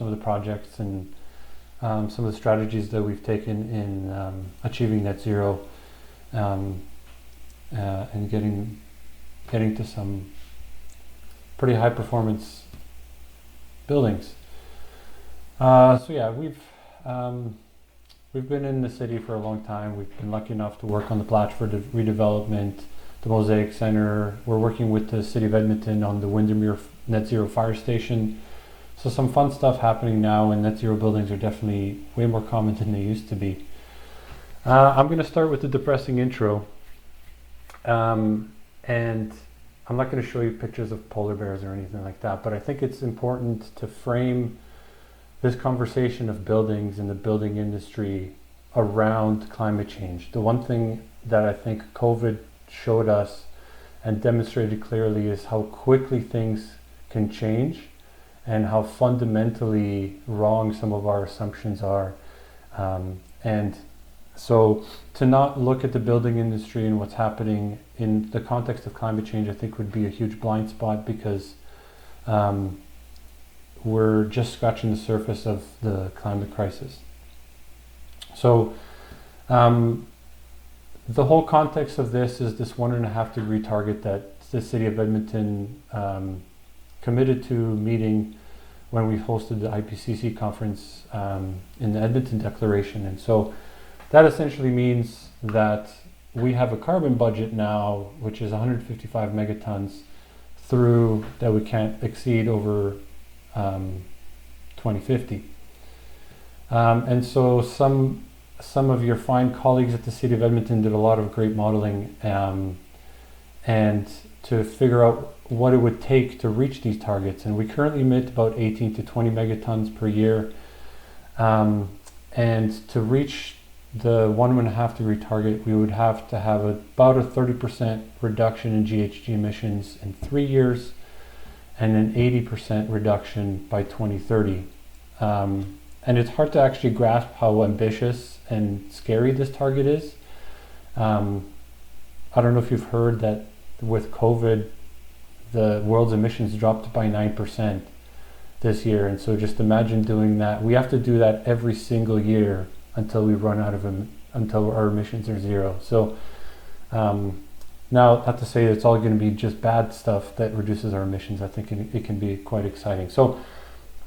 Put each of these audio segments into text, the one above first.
some of the projects and some of the strategies that we've taken in achieving net zero and getting to some pretty high performance buildings. So yeah, we've been in the city for a long time. We've been lucky enough to work on the Blatchford redevelopment, the Mosaic Center. We're working with the City of Edmonton on the Windermere Net Zero Fire Station. So some fun stuff happening now, and net zero buildings are definitely way more common than they used to be. I'm going to start with the depressing intro. And I'm not going to show you pictures of polar bears or anything like that, but I think it's important to frame this conversation of buildings and the building industry around climate change. The one thing that I think COVID showed us and demonstrated clearly is how quickly things can change and how fundamentally wrong some of our assumptions are. And so to not look at the building industry and what's happening in the context of climate change, I think would be a huge blind spot, because we're just scratching the surface of the climate crisis. So the whole context of this is this 1.5 degree target that the City of Edmonton committed to meeting when we hosted the IPCC conference in the Edmonton Declaration. And so that essentially means that we have a carbon budget now, which is 155 megatons through that we can't exceed over 2050. And so some of your fine colleagues at the City of Edmonton did a lot of great modeling and to figure out what it would take to reach these targets. And we currently emit about 18 to 20 megatons per year. And to reach the 1.5 degree target, we would have to have about a 30% reduction in GHG emissions in 3 years and an 80% reduction by 2030. And it's hard to actually grasp how ambitious and scary this target is. I don't know if you've heard that with COVID, the world's emissions dropped by 9% this year. And so just imagine doing that. We have to do that every single year until we run out of until our emissions are zero. So now, not to say it's all going to be just bad stuff that reduces our emissions. I think it can be quite exciting. So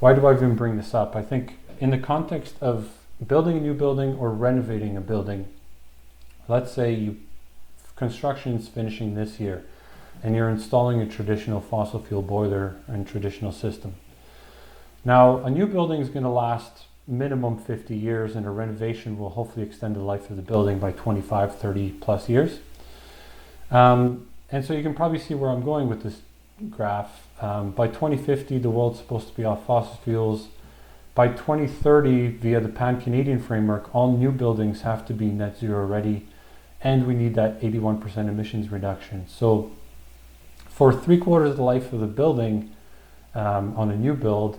why do I even bring this up? I think in the context of building a new building or renovating a building, let's say construction's finishing this year and you're installing a traditional fossil fuel boiler and traditional system. Now, a new building is going to last minimum 50 years, and a renovation will hopefully extend the life of the building by 25, 30 plus years. And so you can probably see where I'm going with this graph. By 2050, the world's supposed to be off fossil fuels. By 2030, via the Pan-Canadian framework, all new buildings have to be net zero ready, and we need that 81% emissions reduction. So for 3/4 of the life of the building on a new build,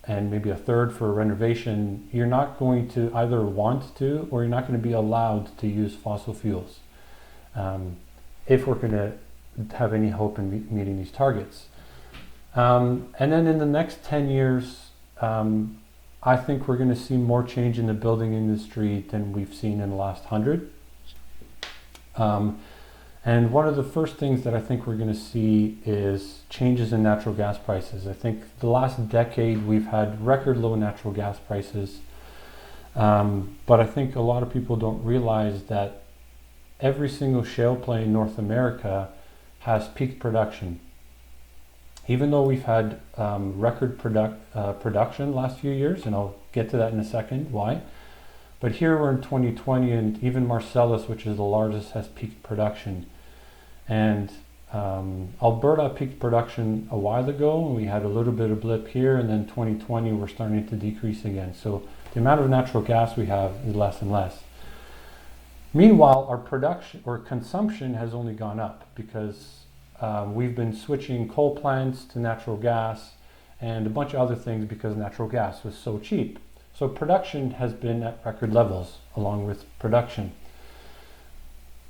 and maybe a third for a renovation, you're not going to either want to, or you're not going to be allowed to use fossil fuels if we're going to have any hope in meeting these targets. And then in the next 10 years, I think we're going to see more change in the building industry than we've seen in the last 100. And one of the first things that I think we're going to see is changes in natural gas prices. I think the last decade we've had record low natural gas prices, but I think a lot of people don't realize that every single shale play in North America has peaked production. Even though we've had record production last few years, and I'll get to that in a second, why. But here we're in 2020, and even Marcellus, which is the largest, has peaked production. And Alberta peaked production a while ago, and we had a little bit of blip here, and then 2020 we're starting to decrease again. So the amount of natural gas we have is less and less. Meanwhile, our production or consumption has only gone up because we've been switching coal plants to natural gas and a bunch of other things because natural gas was so cheap. So production has been at record levels along with production.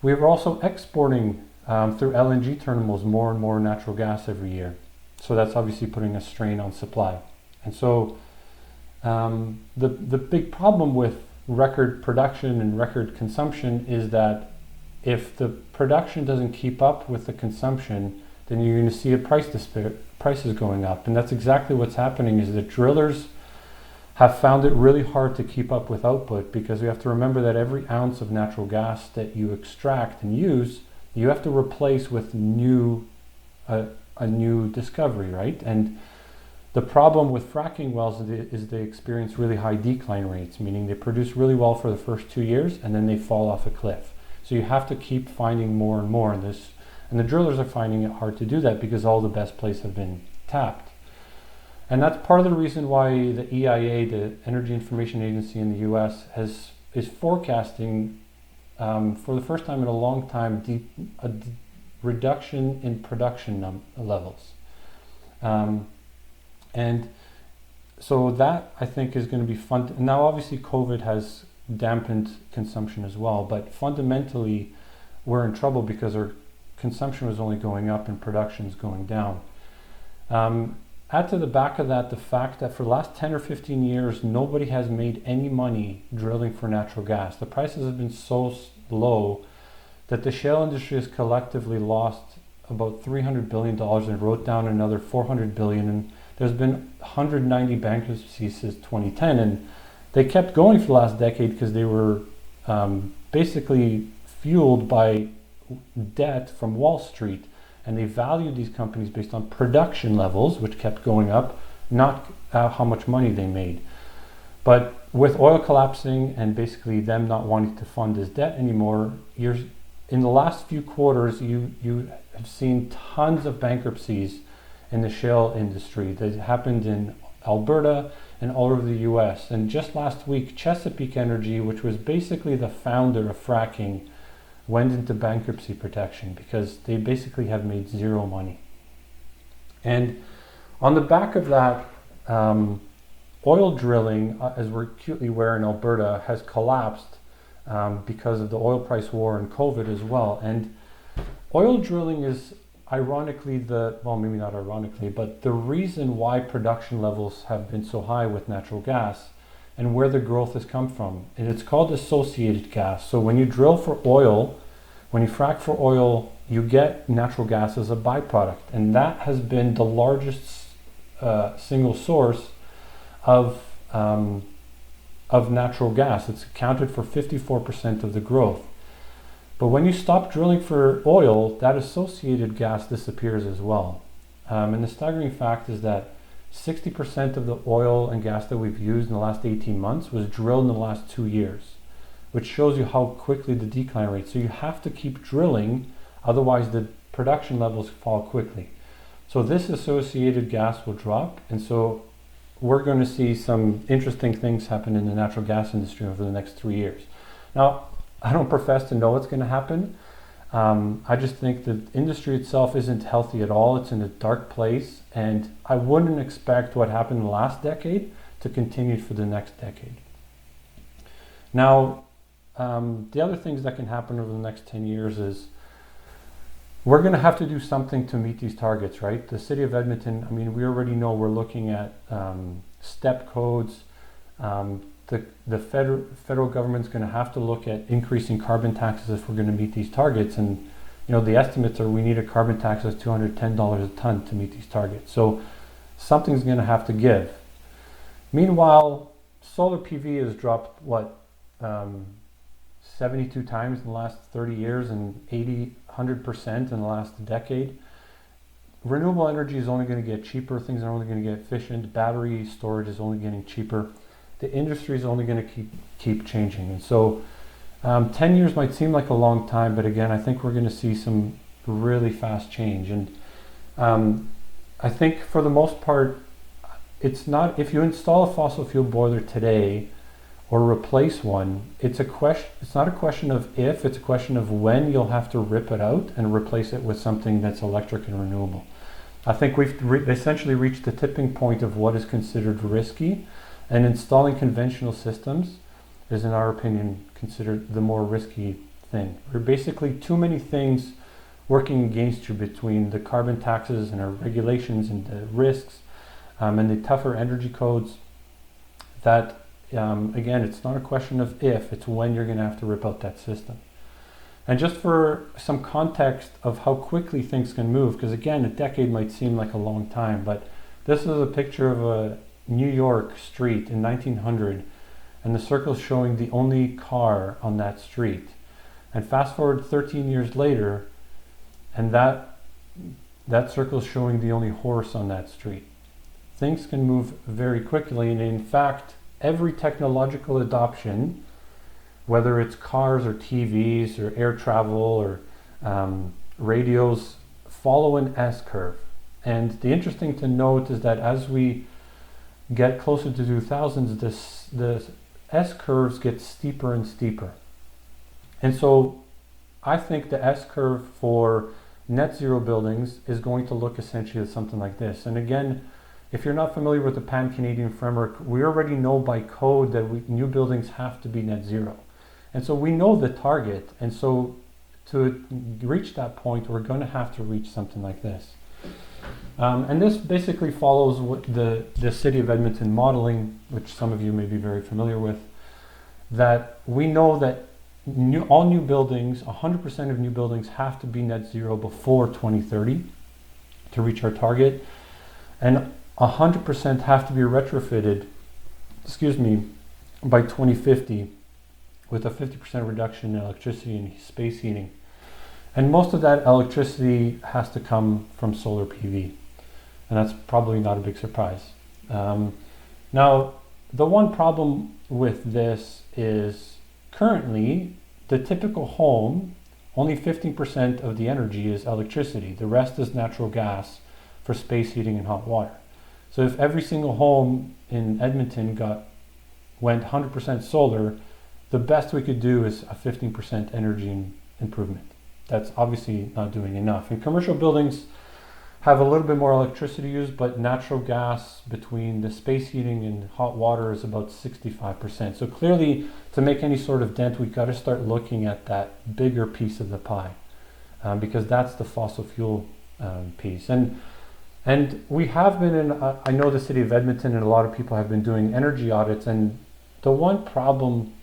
We're also exporting through LNG terminals more and more natural gas every year. So that's obviously putting a strain on supply. And so the big problem with record production and record consumption is that if the production doesn't keep up with the consumption, then you're going to see prices going up. And that's exactly what's happening, is that drillers have found it really hard to keep up with output, because we have to remember that every ounce of natural gas that you extract and use, you have to replace with a new discovery, right? And the problem with fracking wells is they experience really high decline rates, meaning they produce really well for the first 2 years and then they fall off a cliff. So you have to keep finding more and more in this, and the drillers are finding it hard to do that because all the best plays have been tapped. And that's part of the reason why the EIA, the Energy Information Agency in the US, is forecasting for the first time in a long time a reduction in production levels. And so that, I think, is going to be fun. Now, obviously, COVID has dampened consumption as well, but fundamentally, we're in trouble because our consumption was only going up and production is going down. Add to the back of that the fact that for the last 10 or 15 years, nobody has made any money drilling for natural gas. The prices have been so low that the shale industry has collectively lost about $300 billion and wrote down another $400 billion. And there's been 190 bankruptcies since 2010. And they kept going for the last decade because they were basically fueled by debt from Wall Street. And they valued these companies based on production levels, which kept going up, not how much money they made. But with oil collapsing and basically them not wanting to fund this debt anymore, in the last few quarters, you have seen tons of bankruptcies in the shale industry that happened in Alberta and all over the US. And just last week, Chesapeake Energy, which was basically the founder of fracking, went into bankruptcy protection because they basically have made zero money. And on the back of that, oil drilling, as we're acutely aware in Alberta, has collapsed because of the oil price war and COVID as well. And oil drilling is ironically maybe not ironically, but the reason why production levels have been so high with natural gas and where the growth has come from. And it's called associated gas. So when you drill for oil, when you frack for oil, you get natural gas as a byproduct. And that has been the largest single source of natural gas. It's accounted for 54% of the growth. But when you stop drilling for oil, that associated gas disappears as well. And the staggering fact is that 60% of the oil and gas that we've used in the last 18 months was drilled in the last 2 years, which shows you how quickly the decline rate. So you have to keep drilling, otherwise the production levels fall quickly. So this associated gas will drop, and so we're going to see some interesting things happen in the natural gas industry over the next 3 years. Now, I don't profess to know what's going to happen. I just think the industry itself isn't healthy at all. It's in a dark place, and I wouldn't expect what happened in the last decade to continue for the next decade. Now, the other things that can happen over the next 10 years is we're going to have to do something to meet these targets, right? The city of Edmonton, I mean, we already know we're looking at step codes. The federal government's going to have to look at increasing carbon taxes if we're going to meet these targets. And you know, the estimates are we need a carbon tax of $210 a ton to meet these targets. So something's going to have to give. Meanwhile, solar PV has dropped 72 times in the last 30 years and 100% in the last decade. Renewable energy is only going to get cheaper. Things are only going to get efficient. Battery storage is only getting cheaper. The industry is only going to keep changing. And so 10 years might seem like a long time, but again, I think we're going to see some really fast change. And I think for the most part, it's not, if you install a fossil fuel boiler today or replace one, it's not a question of if, it's a question of when you'll have to rip it out and replace it with something that's electric and renewable. I think we've essentially reached the tipping point of what is considered risky. And installing conventional systems is, in our opinion, considered the more risky thing. There are basically too many things working against you between the carbon taxes and our regulations and the risks and the tougher energy codes, that again, it's not a question of if, it's when you're going to have to rip out that system. And just for some context of how quickly things can move, because again, a decade might seem like a long time, but this is a picture of a New York street in 1900, and the circle is showing the only car on that street. And fast forward 13 years later, and that circle is showing the only horse on that street. Things can move very quickly, and in fact, every technological adoption, whether it's cars or TVs or air travel or radios, follow an S-curve. And the interesting to note is that as we get closer to 2000s, the S-curves get steeper and steeper. And so I think the S-curve for net zero buildings is going to look essentially something like this. And again, if you're not familiar with the Pan-Canadian framework, we already know by code that new buildings have to be net zero. And so we know the target. And so to reach that point, we're going to have to reach something like this. And this basically follows what the City of Edmonton modeling, which some of you may be very familiar with, that we know that all new buildings, 100% of new buildings have to be net zero before 2030 to reach our target. And 100% have to be retrofitted, by 2050 with a 50% reduction in electricity and space heating. And most of that electricity has to come from solar PV. And that's probably not a big surprise. Now, the one problem with this is currently the typical home, only 15% of the energy is electricity. The rest is natural gas for space heating and hot water. So if every single home in Edmonton went 100% solar, the best we could do is a 15% energy improvement. That's obviously not doing enough. And commercial buildings have a little bit more electricity use, but natural gas between the space heating and hot water is about 65%. So clearly, to make any sort of dent, we've got to start looking at that bigger piece of the pie, because that's the fossil fuel piece. And we have been I know the City of Edmonton and a lot of people have been doing energy audits, and the one problem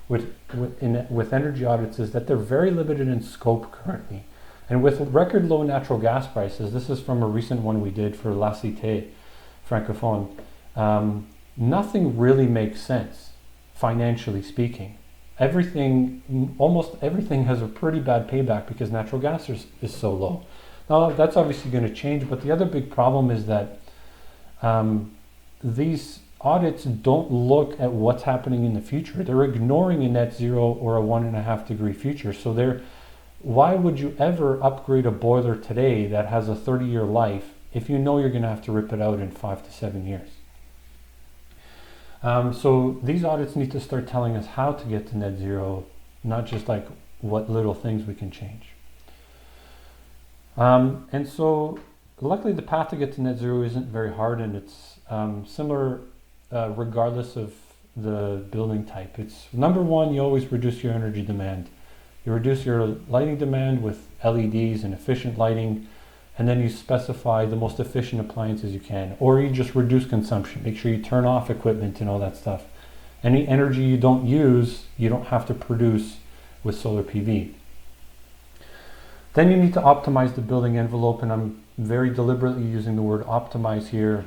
with energy audits is that they're very limited in scope currently. And with record low natural gas prices, this is from a recent one we did for La Cité Francophone, nothing really makes sense, financially speaking. Almost everything has a pretty bad payback because natural gas is so low. Now, that's obviously going to change, but the other big problem is that these audits don't look at what's happening in the future. They're ignoring a net zero or a 1.5 degree future. So why would you ever upgrade a boiler today that has a 30-year life if you know you're going to have to rip it out in 5 to 7 years? So these audits need to start telling us how to get to net zero, not just like what little things we can change. And so luckily the path to get to net zero isn't very hard, and it's similar regardless of the building type. It's number one, you always reduce your energy demand. You reduce your lighting demand with LEDs and efficient lighting, and then you specify the most efficient appliances you can, or you just reduce consumption. Make sure you turn off equipment and all that stuff. Any energy you don't use, you don't have to produce with solar PV. Then you need to optimize the building envelope, and I'm very deliberately using the word optimize here,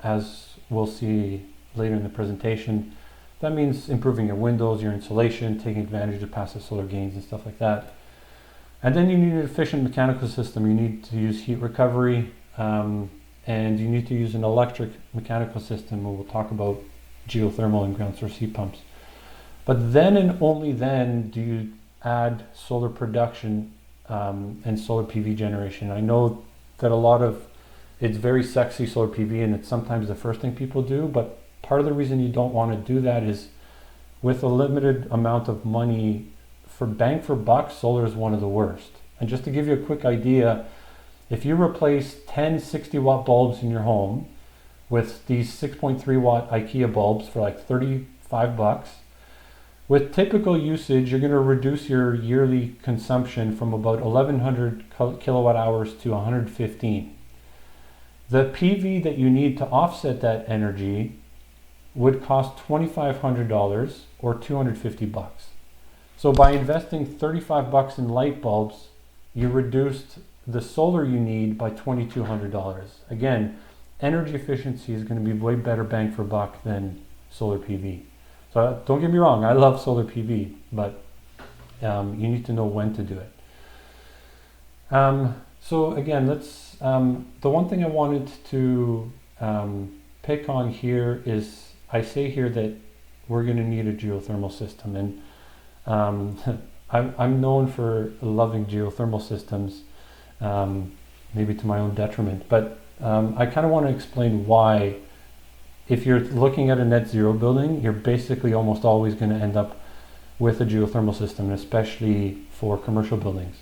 as we'll see later in the presentation. That means improving your windows, your insulation, taking advantage of passive solar gains and stuff like that. And then you need an efficient mechanical system. You need to use heat recovery, and you need to use an electric mechanical system, and we'll talk about geothermal and ground source heat pumps. But then and only then do you add solar production and solar PV generation. I know that it's very sexy, solar PV, and it's sometimes the first thing people do, but part of the reason you don't want to do that is with a limited amount of money, for bang for buck, solar is one of the worst. And just to give you a quick idea, if you replace 10 60-watt bulbs in your home with these 6.3 watt IKEA bulbs for like $35, with typical usage, you're going to reduce your yearly consumption from about 1,100 kilowatt hours to 115. The PV that you need to offset that energy would cost $2,500 or $250. So by investing $35 in light bulbs, you reduced the solar you need by $2,200. Again, energy efficiency is going to be way better bang for buck than solar PV. So don't get me wrong, I love solar PV, but you need to know when to do it. So again, let's. The one thing I wanted to pick on here is I say here that we're going to need a geothermal system, and I'm known for loving geothermal systems, maybe to my own detriment, but I kind of want to explain why. If you're looking at a net zero building, you're basically almost always going to end up with a geothermal system, especially for commercial buildings.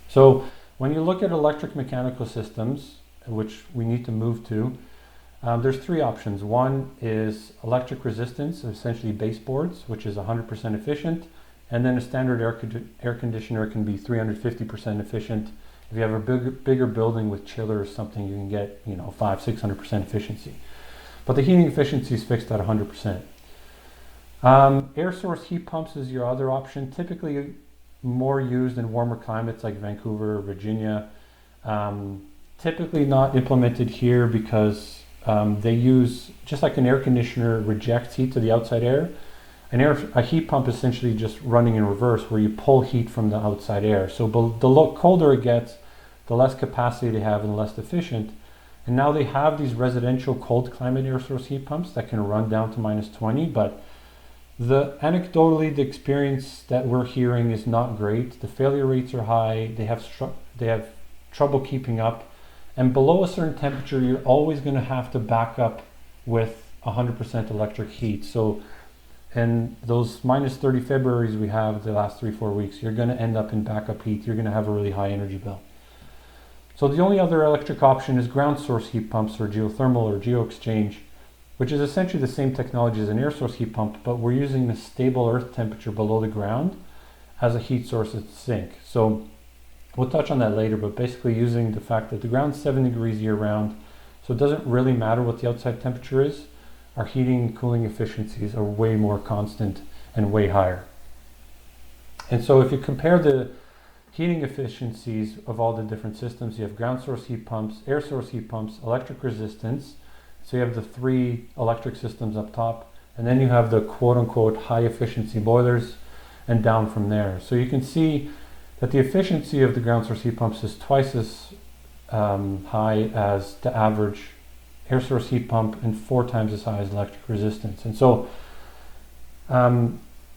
So when you look at electric mechanical systems, which we need to move to, there's three options. One is electric resistance, essentially baseboards, which is 100% efficient, and then a standard air conditioner can be 350% efficient. If you have a bigger building with chiller or something, you can get 500-600% efficiency. But the heating efficiency is fixed at 100%. Air source heat pumps is your other option, typically more used in warmer climates like Vancouver, Virginia. Typically not implemented here because they use, just like an air conditioner rejects heat to the outside air, a heat pump is essentially just running in reverse where you pull heat from the outside air. So the colder it gets, the less capacity they have and less efficient. And now they have these residential cold climate air source heat pumps that can run down to -20, but anecdotally, the experience that we're hearing is not great. The failure rates are high. They have trouble keeping up, and below a certain temperature, you're always going to have to back up with 100% electric heat. So, and those -30 Februaries we have the last 3-4 weeks, you're going to end up in backup heat. You're going to have a really high energy bill. So the only other electric option is ground source heat pumps or geothermal or geo-exchange, which is essentially the same technology as an air source heat pump, but we're using the stable earth temperature below the ground as a heat source at the sink. So we'll touch on that later, but basically using the fact that the ground's 7 degrees year round, so it doesn't really matter what the outside temperature is, our heating and cooling efficiencies are way more constant and way higher. And so if you compare the heating efficiencies of all the different systems, you have ground source heat pumps, air source heat pumps, electric resistance. So you have the 3 electric systems up top, and then you have the quote-unquote high efficiency boilers, and down from there. So you can see that the efficiency of the ground source heat pumps is twice as high as the average air source heat pump and 4 times as high as electric resistance. And so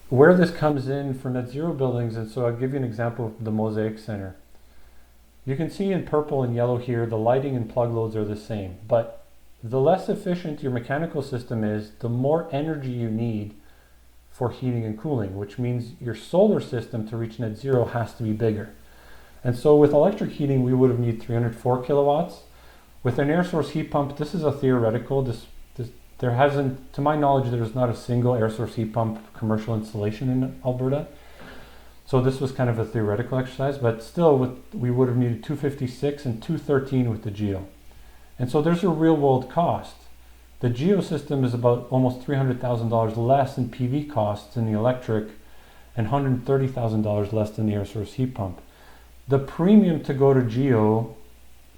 where this comes in for net zero buildings, and so I'll give you an example of the Mosaic Center. You can see in purple and yellow here, the lighting and plug loads are the same, but the less efficient your mechanical system is, the more energy you need for heating and cooling, which means your solar system to reach net zero has to be bigger. And so with electric heating, we would have needed 304 kilowatts. With an air source heat pump, this is a theoretical. There hasn't, to my knowledge, there's not a single air source heat pump commercial installation in Alberta. So this was kind of a theoretical exercise, but still we would have needed 256 and 213 with the Geo. And so there's a real world cost. The Geo system is about almost $300,000 less in PV costs than the electric and $130,000 less than the air source heat pump. The premium to go to Geo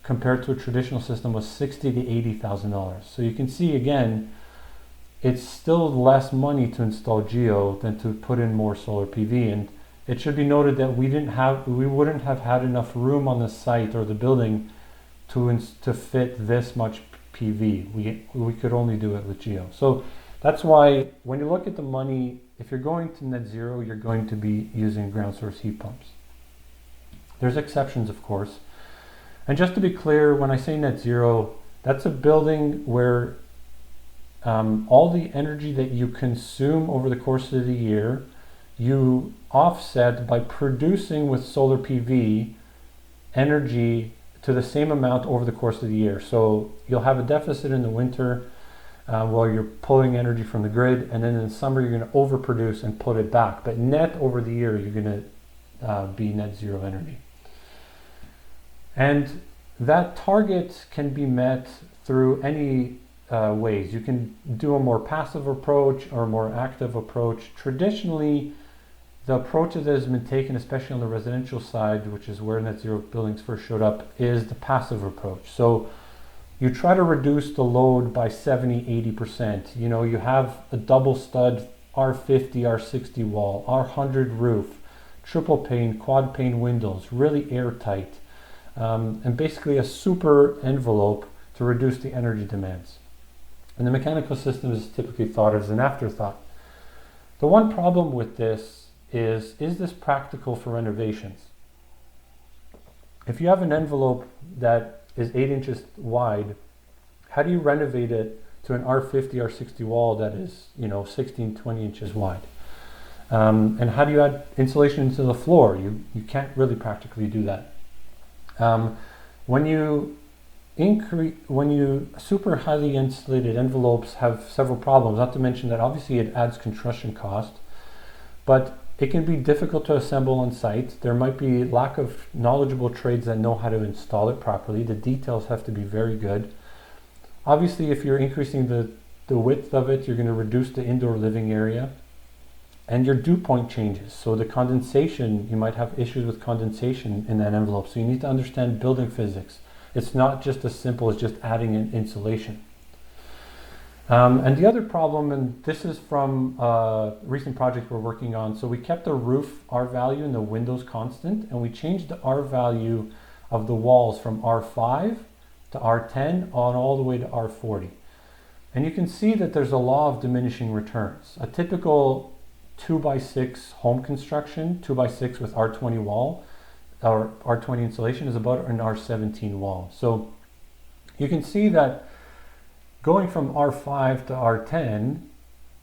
compared to a traditional system was $60,000 to $80,000. So you can see again, it's still less money to install Geo than to put in more solar PV. And it should be noted that we wouldn't have had enough room on the site or the building to fit this much PV. We could only do it with Geo. So that's why when you look at the money, if you're going to net zero, you're going to be using ground source heat pumps. There's exceptions, of course. And just to be clear, when I say net zero, that's a building where all the energy that you consume over the course of the year, you offset by producing with solar PV energy to the same amount over the course of the year. So you'll have a deficit in the winter while you're pulling energy from the grid, and then in the summer you're going to overproduce and put it back. But net over the year, you're going to be net zero energy. And That target can be met through any ways. You can do a more passive approach or a more active approach. Traditionally, the approach that has been taken, especially on the residential side, which is where net zero buildings first showed up, is the passive approach. So you try to reduce the load by 70-80%. You know, you have a double stud R50, R60 wall, R100 roof, triple pane, quad pane windows, really airtight, and basically a super envelope to reduce the energy demands. And the mechanical system is typically thought of as an afterthought. The one problem with this is this practical for renovations? If you have an envelope that is 8 inches wide, how do you renovate it to an R50, R60 wall that is, 16, 20 inches wide? And how do you add insulation into the floor? You can't really practically do that. When you super highly insulated envelopes have several problems, not to mention that obviously it adds construction cost, but it can be difficult to assemble on site. There might be lack of knowledgeable trades that know how to install it properly. The details have to be very good. Obviously, if you're increasing the width of it, you're going to reduce the indoor living area, and your dew point changes. So the condensation, you might have issues with condensation in that envelope. So you need to understand building physics. It's not just as simple as just adding in insulation. And the other problem, and this is from a recent project we're working on, so we kept the roof R value and the windows constant, and we changed the R value of the walls from R5 to R10 on all the way to R40. And you can see that there's a law of diminishing returns. A typical 2x6 home construction, 2x6 with R20 wall, or R20 insulation, is about an R17 wall. So you can see that going from R5 to R10,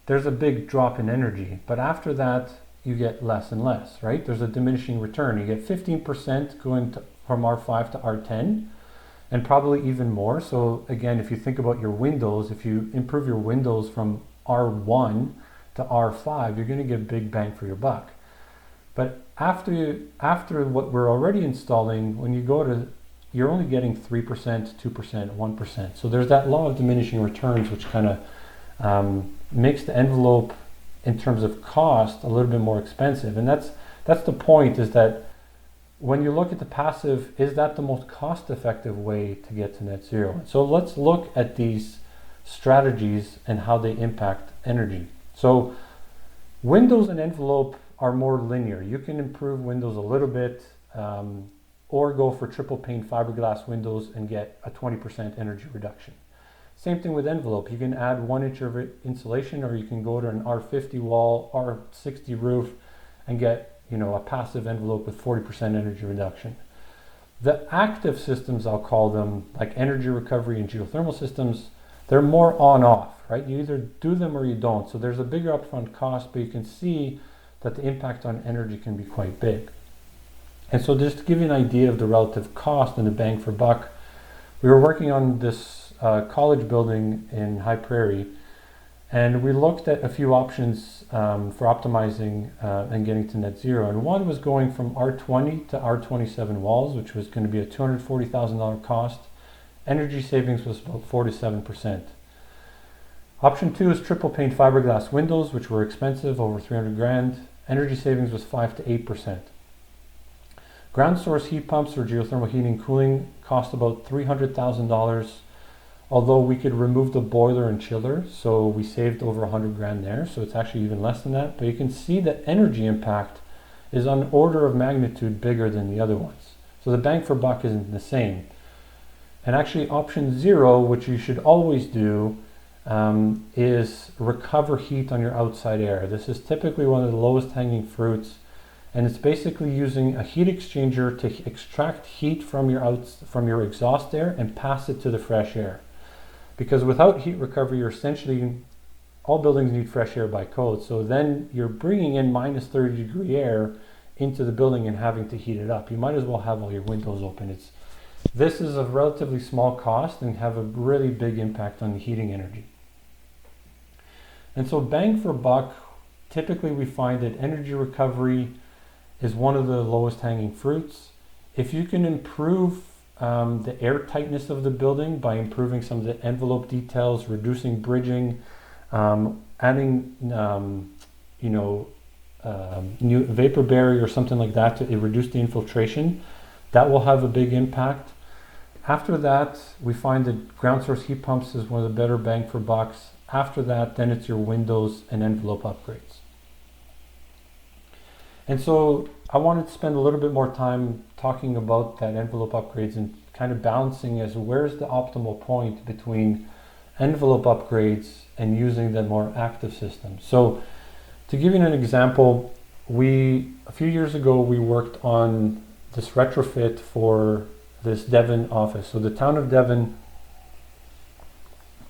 there's a big drop in energy, but after that you get less and less, right? There's a diminishing return. You get 15% going from R5 to R10, and probably even more. So again, if you think about your windows, if you improve your windows from R1 to R5, you're going to get a big bang for your buck. But after what we're already installing, when you go to, you're only getting 3%, 2%, 1%. So there's that law of diminishing returns, which kind of makes the envelope in terms of cost a little bit more expensive. And that's the point, is that when you look at the passive, is that the most cost-effective way to get to net zero? So let's look at these strategies and how they impact energy. So windows and envelope are more linear. You can improve windows a little bit, or go for triple pane fiberglass windows and get a 20% energy reduction. Same thing with envelope. You can add 1 inch of insulation, or you can go to an R50 wall, R60 roof, and get a passive envelope with 40% energy reduction. The active systems, I'll call them, like energy recovery and geothermal systems, they're more on-off, right? You either do them or you don't. So there's a bigger upfront cost, but you can see that the impact on energy can be quite big. And so just to give you an idea of the relative cost and the bang for buck, we were working on this college building in High Prairie, and we looked at a few options for optimizing and getting to net zero. And one was going from R20 to R27 walls, which was going to be a $240,000 cost. Energy savings was about 47%. Option 2 is triple pane fiberglass windows, which were expensive, over 300 grand. Energy savings was 5 to 8%. Ground source heat pumps or geothermal heating and cooling cost about $300,000, although we could remove the boiler and chiller, so we saved over 100 grand there, so it's actually even less than that. But you can see that energy impact is on order of magnitude bigger than the other ones. So the bang for buck isn't the same. And actually option 0, which you should always do, is recover heat on your outside air. This is typically one of the lowest hanging fruits, and it's basically using a heat exchanger to extract heat from your exhaust air and pass it to the fresh air. Because without heat recovery, you're essentially, all buildings need fresh air by code, so then you're bringing in minus 30 degree air into the building and having to heat it up. You might as well have all your windows open. This is a relatively small cost and have a really big impact on the heating energy. And so bang for buck, typically we find that energy recovery is one of the lowest hanging fruits. If you can improve the air tightness of the building by improving some of the envelope details, reducing bridging, adding new vapor barrier or something like that to reduce the infiltration. That will have a big impact. After that, we find that ground source heat pumps is one of the better bang for bucks. After that, then it's your windows and envelope upgrades. And so I wanted to spend a little bit more time talking about that envelope upgrades and kind of balancing as where's the optimal point between envelope upgrades and using the more active system. So to give you an example, a few years ago, we worked on this retrofit for this Devon office. So the town of Devon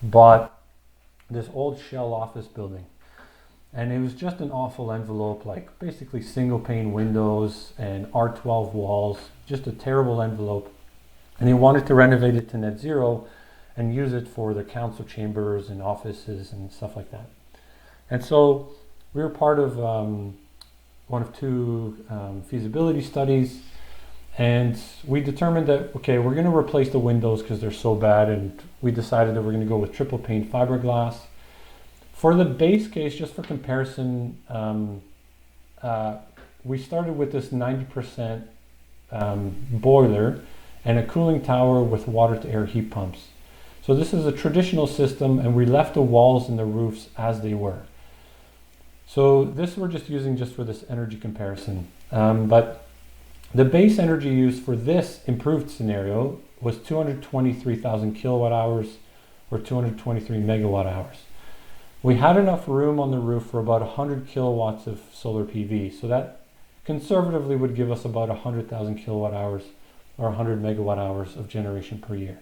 bought this old shell office building. And it was just an awful envelope, like basically single pane windows and R12 walls, just a terrible envelope. And they wanted to renovate it to net zero and use it for their council chambers and offices and stuff like that. And so we were part of one of two feasibility studies, and we determined that, okay, we're going to replace the windows because they're so bad, and we decided that we're going to go with triple pane fiberglass. For the base case, just for comparison, we started with this 90% boiler and a cooling tower with water to air heat pumps. So this is a traditional system, and we left the walls and the roofs as they were. So this we're just using just for this energy comparison. But the base energy use for this improved scenario was 223,000 kilowatt hours or 223 megawatt hours. We had enough room on the roof for about 100 kilowatts of solar PV. So that conservatively would give us about 100,000 kilowatt hours or 100 megawatt hours of generation per year.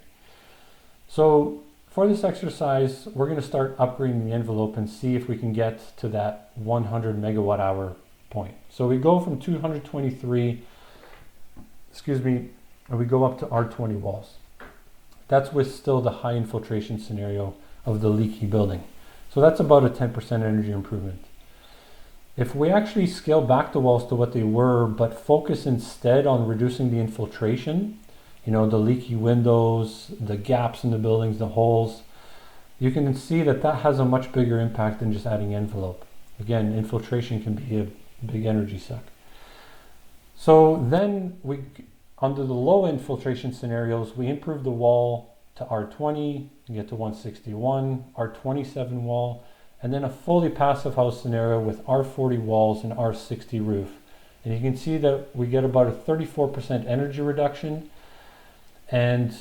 So for this exercise, we're going to start upgrading the envelope and see if we can get to that 100 megawatt hour point. So we go from 223, and we go up to R20 walls. That's with still the high infiltration scenario of the leaky building. So that's about a 10% energy improvement. If we actually scale back the walls to what they were, but focus instead on reducing the infiltration, the leaky windows, the gaps in the buildings, the holes, you can see that that has a much bigger impact than just adding envelope. Again, infiltration can be a big energy suck. So then under the low infiltration scenarios, we improve the wall to R20, you get to 161, R27 wall, and then a fully passive house scenario with R40 walls and R60 roof. And you can see that we get about a 34% energy reduction, and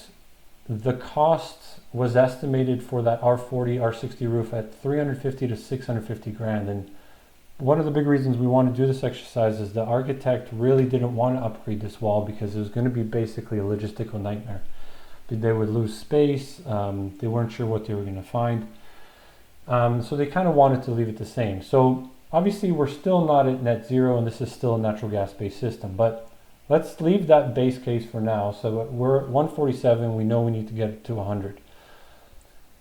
the cost was estimated for that R40, R60 roof at 350 to 650 grand. And one of the big reasons we want to do this exercise is the architect really didn't want to upgrade this wall because it was going to be basically a logistical nightmare. They would lose space, they weren't sure what they were going to find. So they kind of wanted to leave it the same. So obviously we're still not at net zero, and this is still a natural gas-based system, but let's leave that base case for now. So we're at 147, we know we need to get it to 100.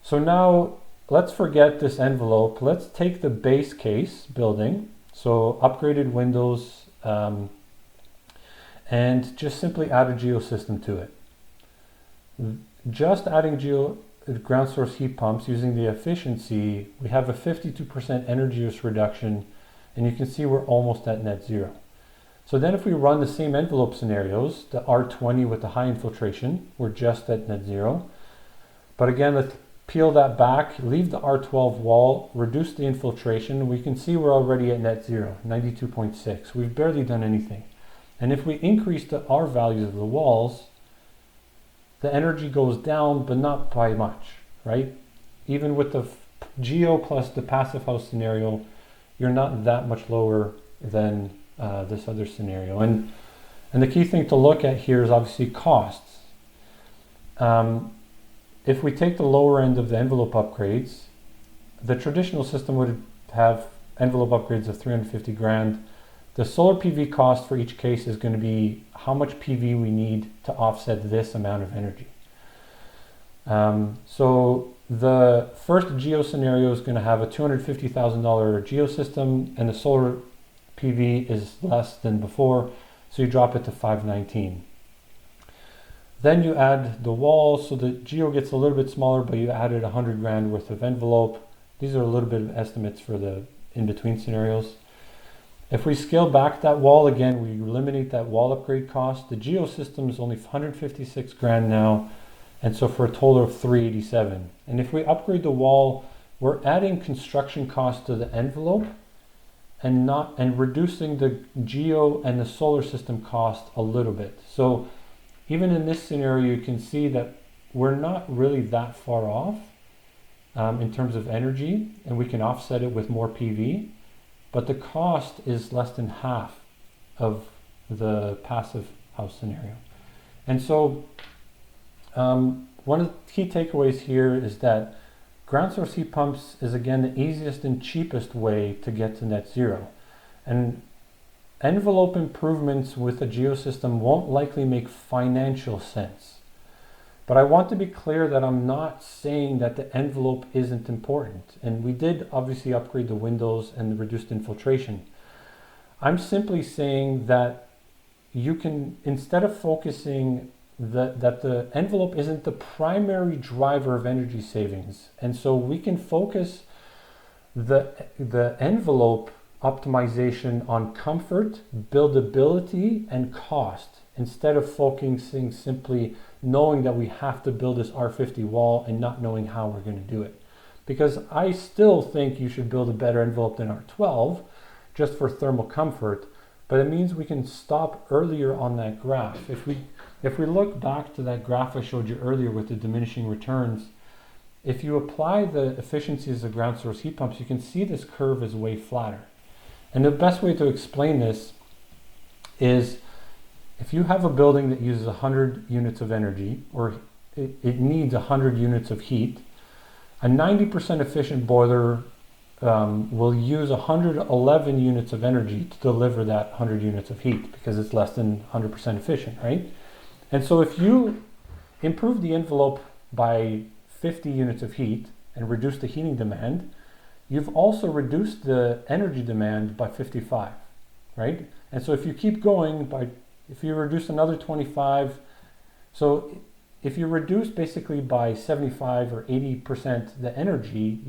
So now let's forget this envelope. Let's take the base case building, so upgraded windows, and just simply add a geosystem to it. Just adding ground source heat pumps using the efficiency, we have a 52% energy use reduction, and you can see we're almost at net zero. So then if we run the same envelope scenarios, the R20 with the high infiltration, we're just at net zero. But again, let's peel that back, leave the R12 wall, reduce the infiltration. We can see we're already at net zero, 92.6. We've barely done anything. And if we increase the R values of the walls, the energy goes down, but not by much, right? Even with the geo plus the passive house scenario, you're not that much lower than this other scenario. And the key thing to look at here is obviously costs. If we take the lower end of the envelope upgrades, the traditional system would have envelope upgrades of 350 grand. The solar PV cost for each case is going to be how much PV we need to offset this amount of energy. So the first geo scenario is going to have a $250,000 geo system, and the solar PV is less than before, so you drop it to 519. Then you add the wall, so the geo gets a little bit smaller, but you added 100 grand worth of envelope. These are a little bit of estimates for the in-between scenarios. If we scale back that wall again, we eliminate that wall upgrade cost. The geo system is only 156 grand now, and so for a total of 387. And if we upgrade the wall, we're adding construction costs to the envelope and reducing the geo and the solar system cost a little bit. So even in this scenario, you can see that we're not really that far off in terms of energy, and we can offset it with more PV, but the cost is less than half of the passive house scenario. And so one of the key takeaways here is that ground source heat pumps is again the easiest and cheapest way to get to net zero. And envelope improvements with a geosystem won't likely make financial sense. But I want to be clear that I'm not saying that the envelope isn't important. And we did obviously upgrade the windows and the reduced infiltration. I'm simply saying that you can, instead of focusing that the envelope isn't the primary driver of energy savings. And so we can focus the envelope optimization on comfort, buildability, and cost, instead of focusing simply knowing that we have to build this R50 wall and not knowing how we're going to do it. Because I still think you should build a better envelope than R12 just for thermal comfort, but it means we can stop earlier on that graph. If we look back to that graph I showed you earlier with the diminishing returns, if you apply the efficiencies of ground source heat pumps, you can see this curve is way flatter. And the best way to explain this is if you have a building that uses 100 units of energy, or it needs 100 units of heat, a 90% efficient boiler will use 111 units of energy to deliver that 100 units of heat because it's less than 100% efficient, right? And so if you improve the envelope by 50 units of heat and reduce the heating demand, you've also reduced the energy demand by 55, right? And so if you keep going if you reduce another 25, so if you reduce basically by 75 or 80% the energy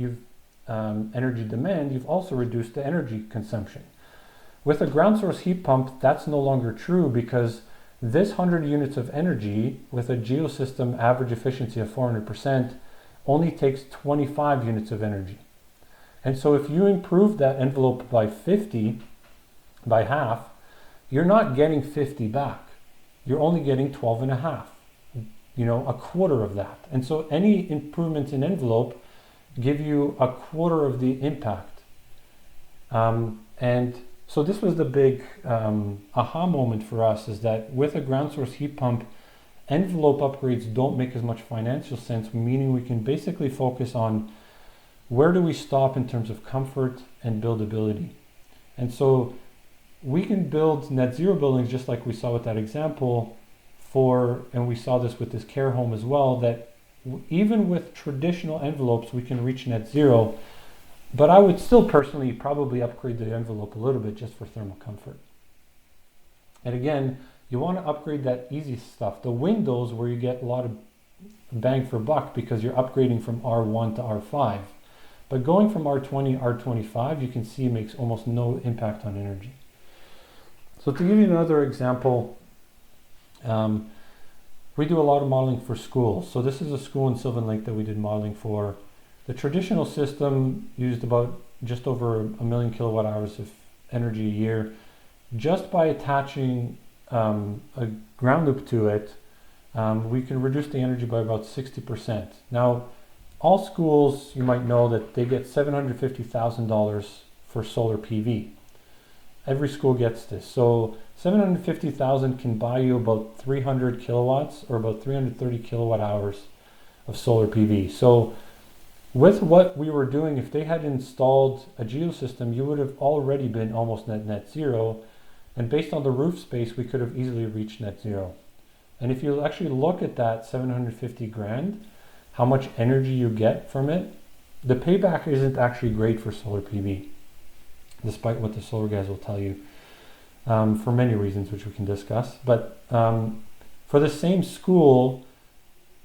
energy demand, you've also reduced the energy consumption. With a ground source heat pump, that's no longer true because this 100 units of energy with a geosystem average efficiency of 400% only takes 25 units of energy. And so if you improve that envelope by 50, by half, you're not getting 50 back. You're only getting 12 and a half, a quarter of that. And so any improvements in envelope give you a quarter of the impact. And so this was the big aha moment for us, is that with a ground source heat pump, envelope upgrades don't make as much financial sense, meaning we can basically focus on where do we stop in terms of comfort and buildability. And so we can build net zero buildings just like we saw with that example and we saw this with this care home as well, that even with traditional envelopes, we can reach net zero, but I would still personally probably upgrade the envelope a little bit just for thermal comfort. And again, you want to upgrade that easy stuff, the windows where you get a lot of bang for buck because you're upgrading from R1 to R5. But going from R20, R25, you can see makes almost no impact on energy. So to give you another example, we do a lot of modeling for schools. So this is a school in Sylvan Lake that we did modeling for. The traditional system used about just over 1 million kilowatt hours of energy a year. Just by attaching a ground loop to it, we can reduce the energy by about 60%. Now, all schools, you might know that they get $750,000 for solar PV. Every school gets this. So $750,000 can buy you about 300 kilowatts or about 330 kilowatt hours of solar PV. So with what we were doing, if they had installed a geosystem, you would have already been almost net zero. And based on the roof space, we could have easily reached net zero. And if you actually look at that 750 grand, how much energy you get from it, the payback isn't actually great for solar PV, despite what the solar guys will tell you, for many reasons which we can discuss. But For the same school,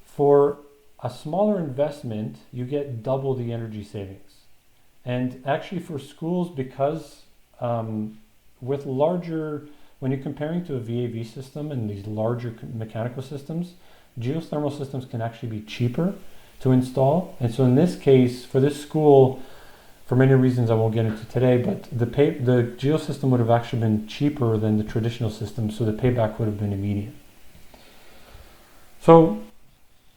for a smaller investment, you get double the energy savings. And actually for schools, because with larger, when you're comparing to a VAV system and these larger mechanical systems, geothermal systems can actually be cheaper to install. And so in this case, for this school, for many reasons I won't get into today, but the geo system would have actually been cheaper than the traditional system, so the payback would have been immediate. So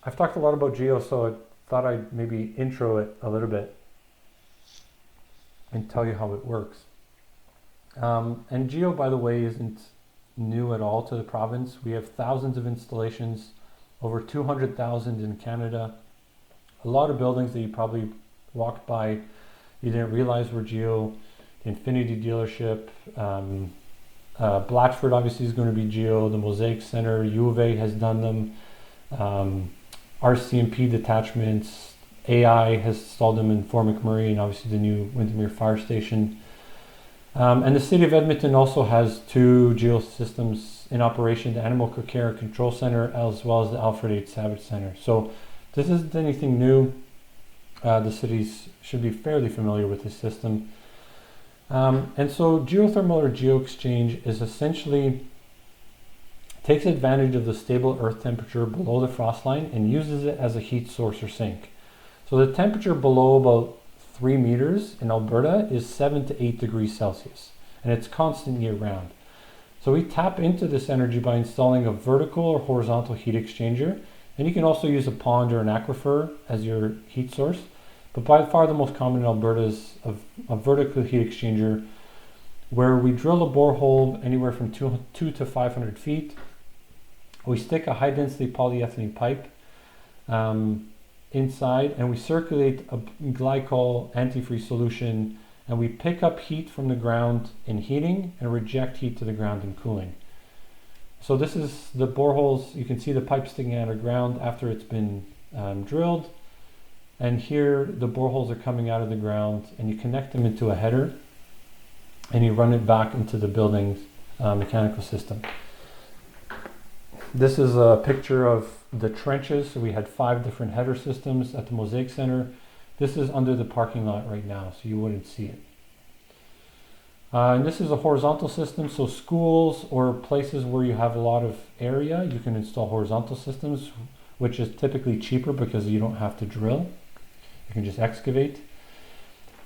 I've talked a lot about geo, so I thought I'd maybe intro it a little bit and tell you how it works. And geo, by the way, isn't new at all to the province. We have thousands of installations, over 200,000 in Canada. A lot of buildings that you probably walked by you didn't realize were geo. The Infinity dealership, Blatchford obviously is going to be geo. The Mosaic Center, U of A has done them. RCMP detachments, AI has installed them in Fort McMurray, and obviously the new Windermere Fire Station. And the City of Edmonton also has 2 geo systems in operation, the Animal Care Control Center as well as the Alfred H. Savage Center. So this isn't anything new. The cities should be fairly familiar with this system. And so geothermal or geo-exchange is essentially takes advantage of the stable earth temperature below the frost line and uses it as a heat source or sink. So the temperature below about 3 meters in Alberta is 7 to 8 degrees Celsius, and it's constant year round. So we tap into this energy by installing a vertical or horizontal heat exchanger, and you can also use a pond or an aquifer as your heat source. But by far the most common in Alberta is a vertical heat exchanger, where we drill a borehole anywhere from 2 to 500 feet. We stick a high density polyethylene pipe inside, and we circulate a glycol antifreeze solution, and we pick up heat from the ground in heating and reject heat to the ground in cooling. So this is the boreholes. You can see the pipe sticking out of the ground after it's been drilled. And here the boreholes are coming out of the ground, and you connect them into a header and you run it back into the building's mechanical system. This is a picture of the trenches. So we had 5 different header systems at the Mosaic Center. This is under the parking lot right now, so you wouldn't see it. And this is a horizontal system, so schools or places where you have a lot of area, you can install horizontal systems, which is typically cheaper because you don't have to drill. You can just excavate.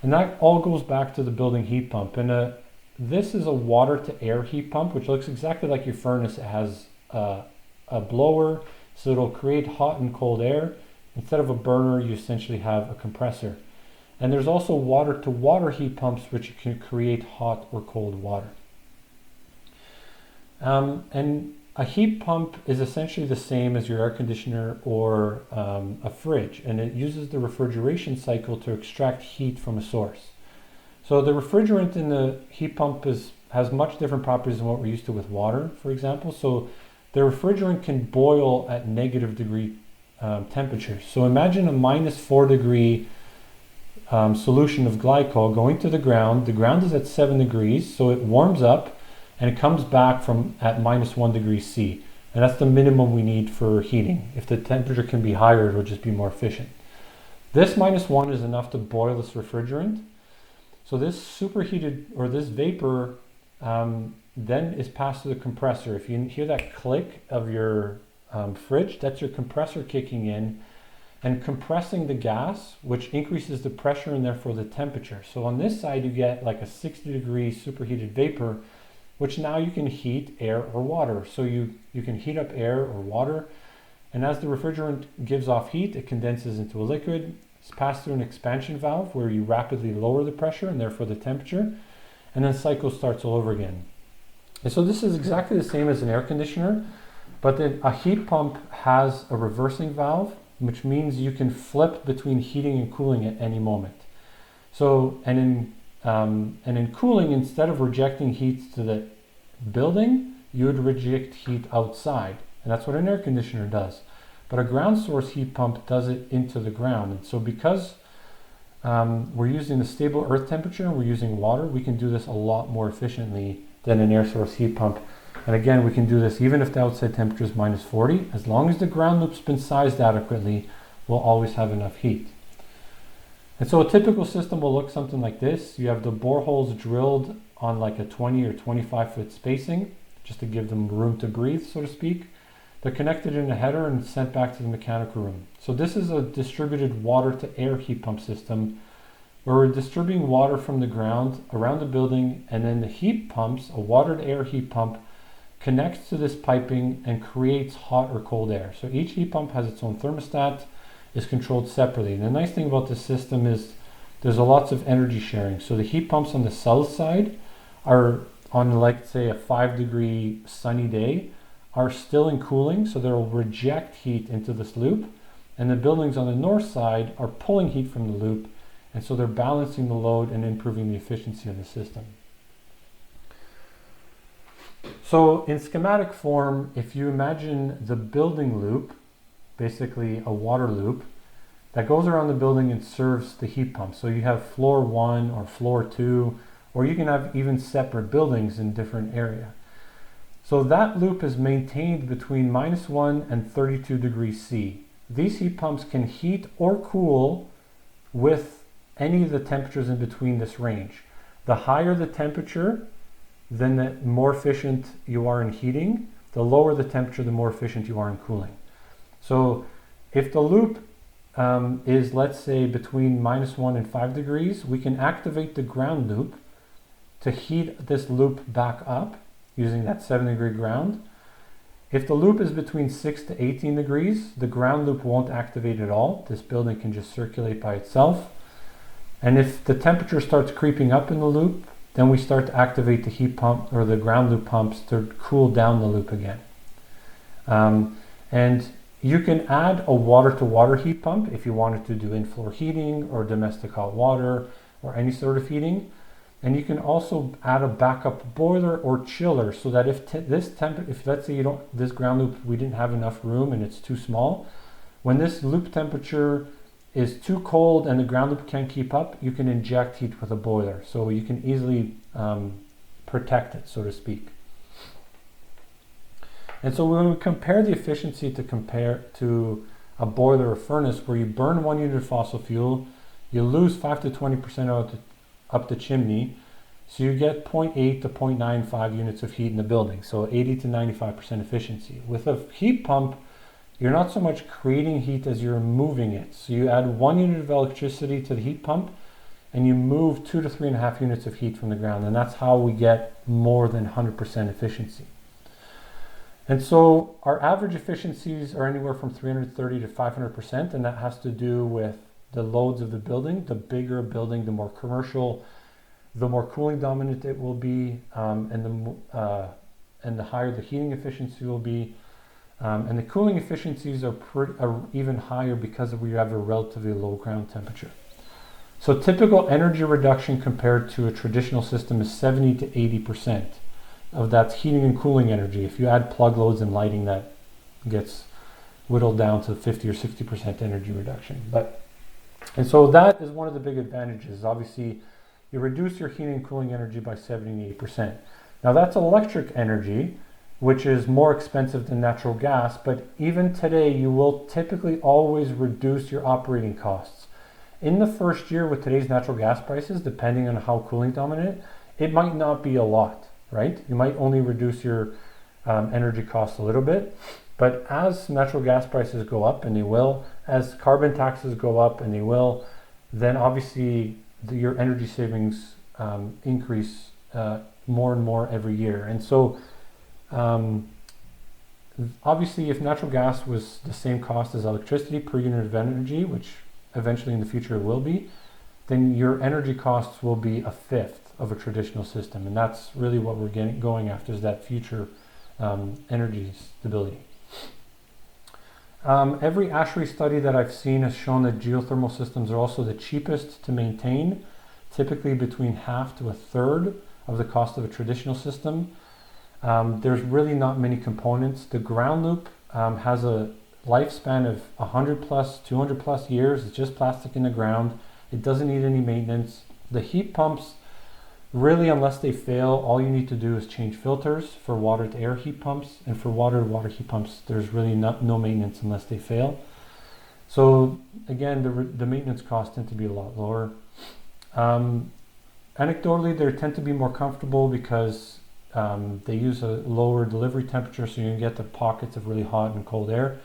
And that all goes back to the building heat pump. And this is a water to air heat pump, which looks exactly like your furnace. It has a blower, so it'll create hot and cold air. Instead of a burner, you essentially have a compressor. And there's also water to water heat pumps, which can create hot or cold water. And a heat pump is essentially the same as your air conditioner or a fridge, and it uses the refrigeration cycle to extract heat from a source. So the refrigerant in the heat pump has much different properties than what we're used to with water, for example. So the refrigerant can boil at negative degree temperatures. So imagine a -4 degree solution of glycol going to the ground. The ground is at 7 degrees, so it warms up and it comes back from at -1 degree C. And that's the minimum we need for heating. If the temperature can be higher, it'll just be more efficient. This -1 is enough to boil this refrigerant. So this superheated, or this vapor, then is passed to the compressor. If you hear that click of your fridge, that's your compressor kicking in and compressing the gas, which increases the pressure and therefore the temperature. So on this side, you get like a 60 degree superheated vapor, which now you can heat air or water. So you can heat up air or water, and as the refrigerant gives off heat, it condenses into a liquid. It's passed through an expansion valve where you rapidly lower the pressure and therefore the temperature, and then the cycle starts all over again. And so this is exactly the same as an air conditioner, but then a heat pump has a reversing valve, which means you can flip between heating and cooling at any moment. So, and in cooling, instead of rejecting heat to the building, you would reject heat outside. And that's what an air conditioner does. But a ground source heat pump does it into the ground. And so because we're using the stable earth temperature and we're using water, we can do this a lot more efficiently than an air source heat pump. And again, we can do this even if the outside temperature is -40. As long as the ground loop's been sized adequately, we'll always have enough heat. And so a typical system will look something like this. You have the boreholes drilled on like a 20 or 25 foot spacing, just to give them room to breathe, so to speak. They're connected in a header and sent back to the mechanical room. So this is a distributed water to air heat pump system where we're distributing water from the ground around the building, and then the heat pumps, a water to air heat pump, connects to this piping and creates hot or cold air. So each heat pump has its own thermostat, is controlled separately. And the nice thing about this system is there's lots of energy sharing. So the heat pumps on the south side are on, like, say, a 5-degree sunny day, are still in cooling, so they'll reject heat into this loop. And the buildings on the north side are pulling heat from the loop, and so they're balancing the load and improving the efficiency of the system. So in schematic form, if you imagine the building loop, basically a water loop, that goes around the building and serves the heat pump. So you have floor 1 or floor 2, or you can have even separate buildings in different area. So that loop is maintained between -1 and 32 degrees C. These heat pumps can heat or cool with any of the temperatures in between this range. The higher the temperature, then the more efficient you are in heating. The lower the temperature, the more efficient you are in cooling. So if the loop is, let's say, between -1 and 5 degrees, we can activate the ground loop to heat this loop back up using that 7-degree ground. If the loop is between 6 to 18 degrees, the ground loop won't activate at all. This building can just circulate by itself. And if the temperature starts creeping up in the loop, then we start to activate the heat pump or the ground loop pumps to cool down the loop again. And you can add a water-to-water heat pump if you wanted to do in-floor heating or domestic hot water or any sort of heating. And you can also add a backup boiler or chiller so that if let's say this ground loop, we didn't have enough room and it's too small, when this loop temperature is too cold and the ground loop can't keep up, you can inject heat with a boiler. So you can easily protect it, so to speak. And so when we compare the efficiency to a boiler or furnace where you burn 1 unit of fossil fuel, you lose 5 to 20% up the chimney. So you get 0.8 to 0.95 units of heat in the building. So 80 to 95% efficiency. With a heat pump, you're not so much creating heat as you're moving it. So you add 1 unit of electricity to the heat pump and you move 2 to 3.5 units of heat from the ground. And that's how we get more than 100% efficiency. And so our average efficiencies are anywhere from 330 to 500%. And that has to do with the loads of the building. The bigger a building, the more commercial, the more cooling dominant it will be, and the higher the heating efficiency will be. And the cooling efficiencies are even higher because we have a relatively low ground temperature. So typical energy reduction compared to a traditional system is 70 to 80% of that heating and cooling energy. If you add plug loads and lighting, that gets whittled down to 50 or 60% energy reduction. And so that is one of the big advantages. Obviously, you reduce your heating and cooling energy by 78%. Now that's electric energy, which is more expensive than natural gas, but even today you will typically always reduce your operating costs. In the first year with today's natural gas prices, depending on how cooling dominant, it might not be a lot, right? You might only reduce your energy costs a little bit, but as natural gas prices go up, and they will, as carbon taxes go up, and they will, then obviously your energy savings increase more and more every year. And so obviously if natural gas was the same cost as electricity per unit of energy, which eventually in the future it will be, then your energy costs will be a fifth of a traditional system. And that's really what we're going after, is that future energy stability. Every ASHRAE study that I've seen has shown that geothermal systems are also the cheapest to maintain, typically between half to a third of the cost of a traditional system. There's really not many components. The ground loop has a lifespan of 100 plus, 200 plus years. It's just plastic in the ground. It doesn't need any maintenance. The heat pumps, Really, unless they fail, all you need to do is change filters for water to air heat pumps, and for water to water heat pumps, there's really no maintenance unless they fail. So again, the maintenance costs tend to be a lot lower. Anecdotally, they tend to be more comfortable because they use a lower delivery temperature, so you can get the pockets of really hot and cold air.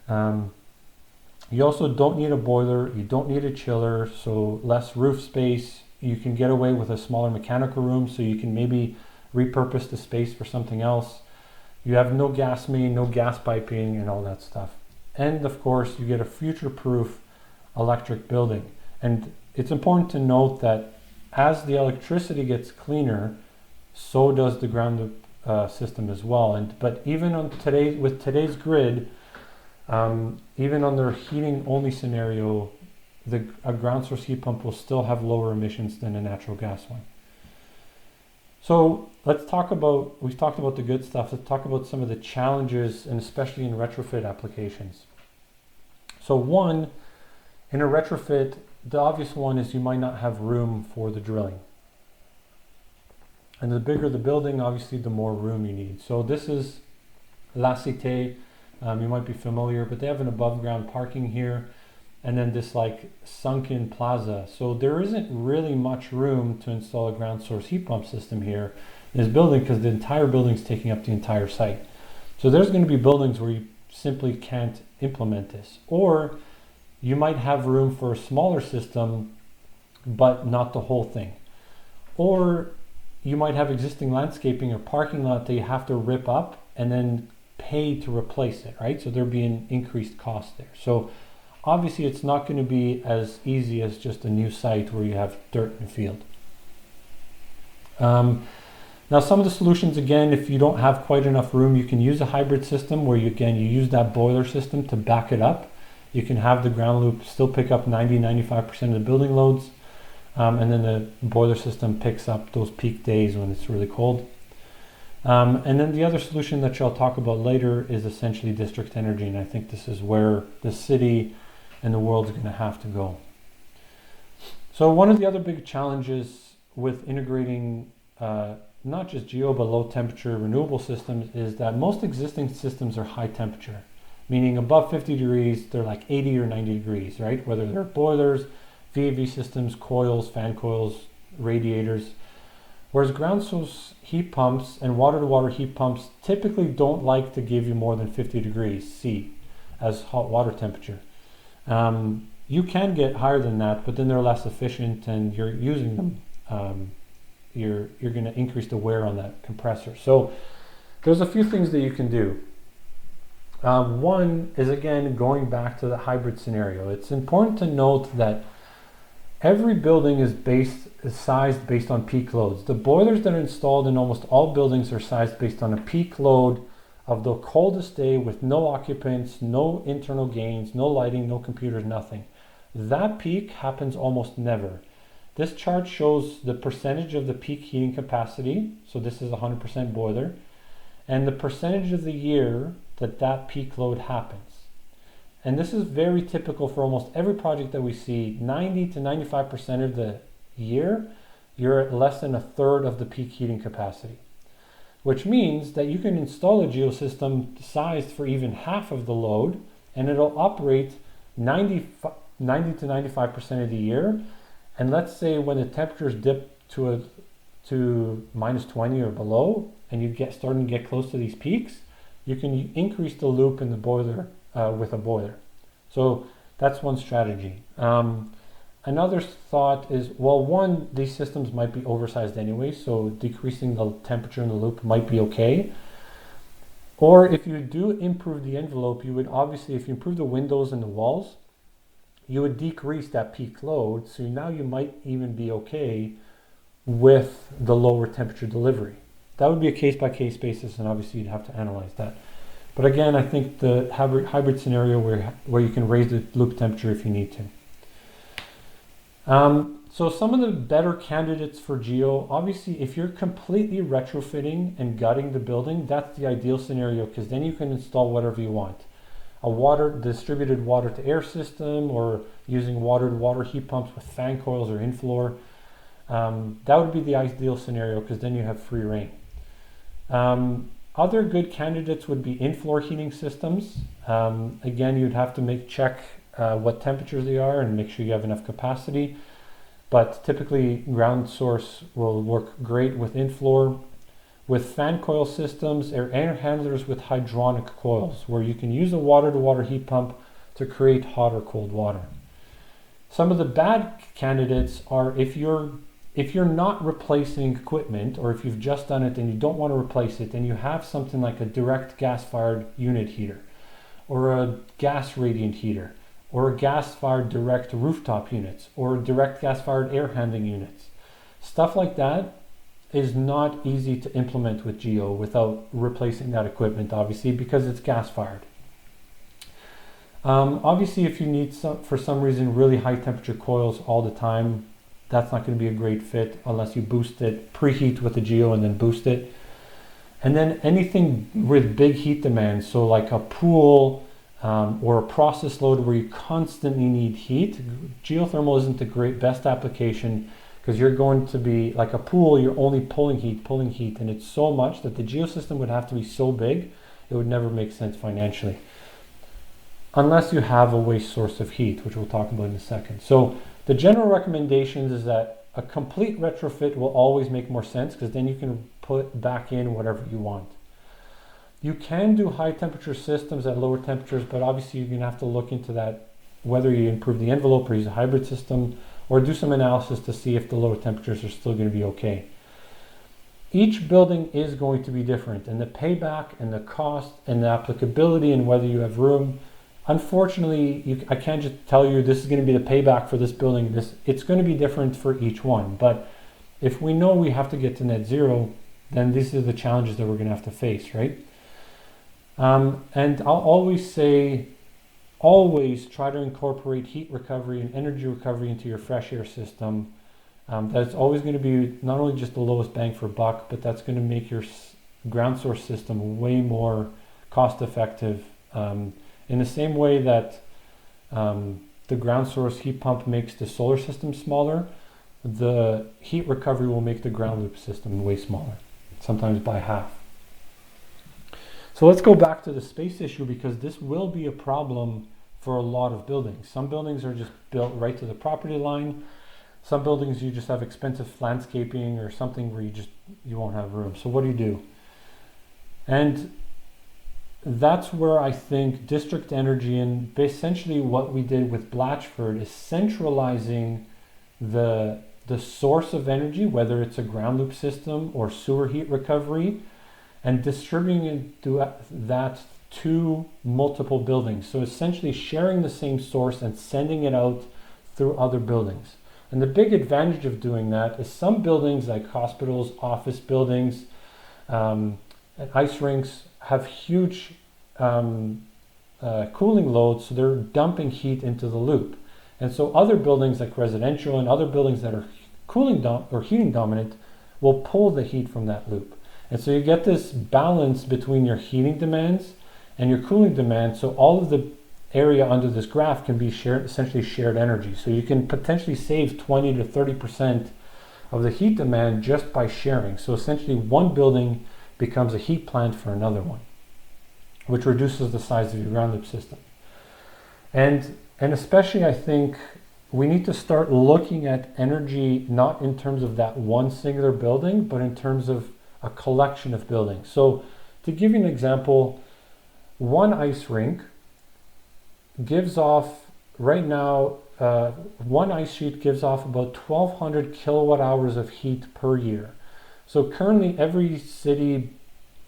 You also don't need a boiler, you don't need a chiller, so less roof space. You can get away with a smaller mechanical room, so you can maybe repurpose the space for something else. You have no gas main, no gas piping, and all that stuff. And of course, you get a future-proof electric building. And it's important to note that as the electricity gets cleaner, so does the ground loop system as well. But even on with today's grid, even under a heating only scenario, a ground source heat pump will still have lower emissions than a natural gas one. So we've talked about the good stuff. Let's talk about some of the challenges, and especially in retrofit applications. So one, in a retrofit, the obvious one is you might not have room for the drilling. And the bigger the building, obviously, the more room you need. So this is La Cité. You might be familiar, but they have an above ground parking here, and then this like sunken plaza. So there isn't really much room to install a ground source heat pump system here in this building, because the entire building is taking up the entire site. So there's going to be buildings where you simply can't implement this. Or you might have room for a smaller system, but not the whole thing. Or you might have existing landscaping or parking lot that you have to rip up and then pay to replace it, right? So there'd be an increased cost there. So obviously it's not going to be as easy as just a new site where you have dirt in the field. Now some of the solutions, again, if you don't have quite enough room, you can use a hybrid system where you use that boiler system to back it up. You can have the ground loop still pick up 90-95% of the building loads, and then the boiler system picks up those peak days when it's really cold. And then the other solution that I'll talk about later is essentially district energy, and I think this is where the city and the world is going to have to go. So one of the other big challenges with integrating not just geo but low temperature renewable systems is that most existing systems are high temperature, meaning above 50 degrees, they're like 80 or 90 degrees, right? Whether they're boilers, VAV systems, coils, fan coils, radiators. Whereas ground source heat pumps and water-to-water heat pumps typically don't like to give you more than 50 degrees C as hot water temperature. You can get higher than that, but then they're less efficient and you're using them. You're going to increase the wear on that compressor. So there's a few things that you can do. One is, again, going back to the hybrid scenario. It's important to note that every building is sized based on peak loads. The boilers that are installed in almost all buildings are sized based on a peak load of the coldest day with no occupants, no internal gains, no lighting, no computers, nothing. That peak happens almost never. This chart shows the percentage of the peak heating capacity. So this is 100% boiler, and the percentage of the year that peak load happens. And this is very typical for almost every project that we see. 90 to 95% of the year, you're at less than a third of the peak heating capacity, which means that you can install a geosystem sized for even half of the load, and it'll operate 90 to 95% of the year. And let's say when the temperatures dip to minus 20 or below, and you starting to get close to these peaks, you can increase the loop in the boiler with a boiler. So that's one strategy. Another thought is, well, one, these systems might be oversized anyway, so decreasing the temperature in the loop might be okay. Or if you do improve the envelope, you would obviously, if you improve the windows and the walls, you would decrease that peak load. So now you might even be okay with the lower temperature delivery. That would be a case-by-case basis, and obviously you'd have to analyze that. But again, I think the hybrid scenario where you can raise the loop temperature if you need to. So some of the better candidates for geo, obviously if you're completely retrofitting and gutting the building, that's the ideal scenario, because then you can install whatever you want. A distributed water to air system, or using water to water heat pumps with fan coils or in-floor. That would be the ideal scenario because then you have free reign. Other good candidates would be in-floor heating systems. Again, you'd have to check what temperatures they are and make sure you have enough capacity. But typically, ground source will work great with in-floor. With fan coil systems or air handlers with hydronic coils, where you can use a water-to-water heat pump to create hot or cold water. Some of the bad candidates are if you're not replacing equipment, or if you've just done it and you don't want to replace it, and you have something like a direct gas-fired unit heater, or a gas radiant heater, or a gas-fired direct rooftop units, or direct gas-fired air handling units. Stuff like that is not easy to implement with Geo without replacing that equipment, obviously, because it's gas-fired. Obviously, if you need for some reason really high temperature coils all the time, that's not going to be a great fit unless you boost it, preheat with the Geo and then boost it. And then anything with big heat demands, so like a pool or a process load where you constantly need heat, geothermal isn't the best application, because you're going to be like a pool, you're only pulling heat, and it's so much that the geosystem would have to be so big, it would never make sense financially. Unless you have a waste source of heat, which we'll talk about in a second. So the general recommendations is that a complete retrofit will always make more sense, because then you can put back in whatever you want. You can do high temperature systems at lower temperatures, but obviously you're going to have to look into that, whether you improve the envelope or use a hybrid system, or do some analysis to see if the lower temperatures are still going to be okay. Each building is going to be different, and the payback and the cost and the applicability and whether you have room. Unfortunately, I can't just tell you this is going to be the payback for this building. It's going to be different for each one. But if we know we have to get to net zero, then these are the challenges that we're going to have to face, right? And I'll always say, always try to incorporate heat recovery and energy recovery into your fresh air system. That's always going to be not only just the lowest bang for buck, but that's going to make your ground source system way more cost effective. In the same way that the ground source heat pump makes the solar system smaller, the heat recovery will make the ground loop system way smaller, sometimes by half. So let's go back to the space issue, because this will be a problem for a lot of buildings. Some buildings are just built right to the property line. Some buildings you just have expensive landscaping or something where you won't have room. So what do you do? And that's where I think district energy, and essentially what we did with Blatchford, is centralizing the source of energy, whether it's a ground loop system or sewer heat recovery, and distributing that to multiple buildings. So essentially sharing the same source and sending it out through other buildings. And the big advantage of doing that is some buildings like hospitals, office buildings, ice rinks have huge cooling loads, so they're dumping heat into the loop. And so other buildings like residential and other buildings that are or heating dominant will pull the heat from that loop. And so you get this balance between your heating demands and your cooling demands. So all of the area under this graph can be essentially shared energy. So you can potentially save 20 to 30% of the heat demand just by sharing. So essentially one building becomes a heat plant for another one, which reduces the size of your ground loop system. And especially I think we need to start looking at energy not in terms of that one singular building, but in terms of a collection of buildings. So to give you an example, one ice rink gives off, right now, one ice sheet gives off about 1,200 kilowatt hours of heat per year. So currently every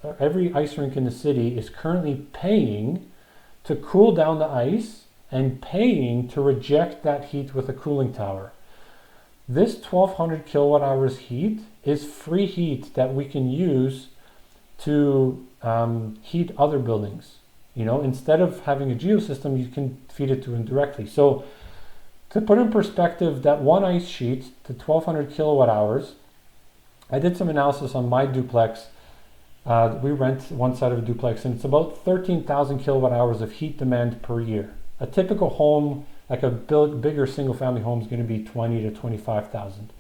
ice rink in the city is currently paying to cool down the ice and paying to reject that heat with a cooling tower. This 1,200 kilowatt hours heat is free heat that we can use to heat other buildings. You know, instead of having a geosystem, you can feed it to it directly. So to put in perspective, that one ice sheet to 1,200 kilowatt hours, I did some analysis on my duplex. We rent one side of a duplex, and it's about 13,000 kilowatt hours of heat demand per year. A typical home, like a bigger single family home, is going to be 20 to 25,000.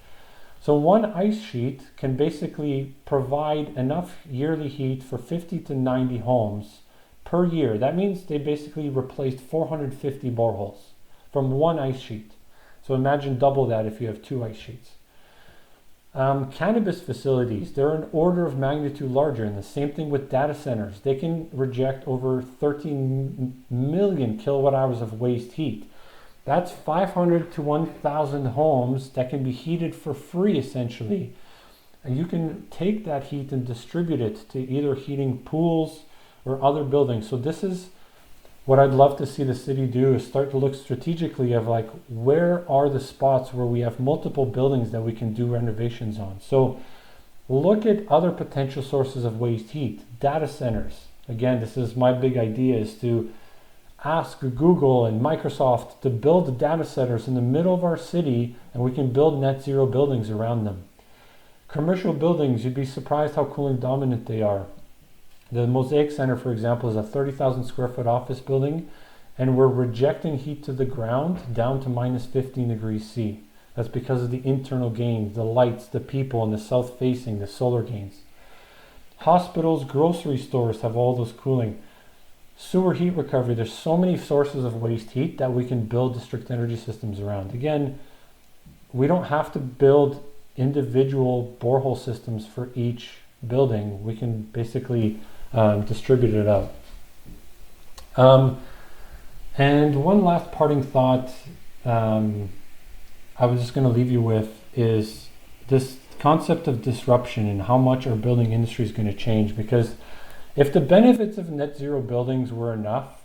So one ice sheet can basically provide enough yearly heat for 50 to 90 homes per year. That means they basically replaced 450 boreholes from one ice sheet. So imagine double that if you have two ice sheets. Cannabis facilities, they're an order of magnitude larger, and the same thing with data centers. They can reject over 13 million kilowatt hours of waste heat. That's 500 to 1,000 homes that can be heated for free, essentially. And you can take that heat and distribute it to either heating pools or other buildings. So this is what I'd love to see the city do, is start to look strategically of like, where are the spots where we have multiple buildings that we can do renovations on. So look at other potential sources of waste heat. Data centers. Again, this is my big idea, is to ask Google and Microsoft to build data centers in the middle of our city, and we can build net zero buildings around them. Commercial buildings, you'd be surprised how cooling dominant they are. The Mosaic Center, for example, is a 30,000 square foot office building, and we're rejecting heat to the ground down to minus 15 degrees C. That's because of the internal gains, the lights, the people, and the south facing, the solar gains. Hospitals, grocery stores have all those cooling. Sewer heat recovery, there's so many sources of waste heat that we can build district energy systems around. Again, we don't have to build individual borehole systems for each building. We can basically distribute it out. And one last parting thought I was just going to leave you with is this concept of disruption and how much our building industry is going to change. Because if the benefits of net zero buildings were enough,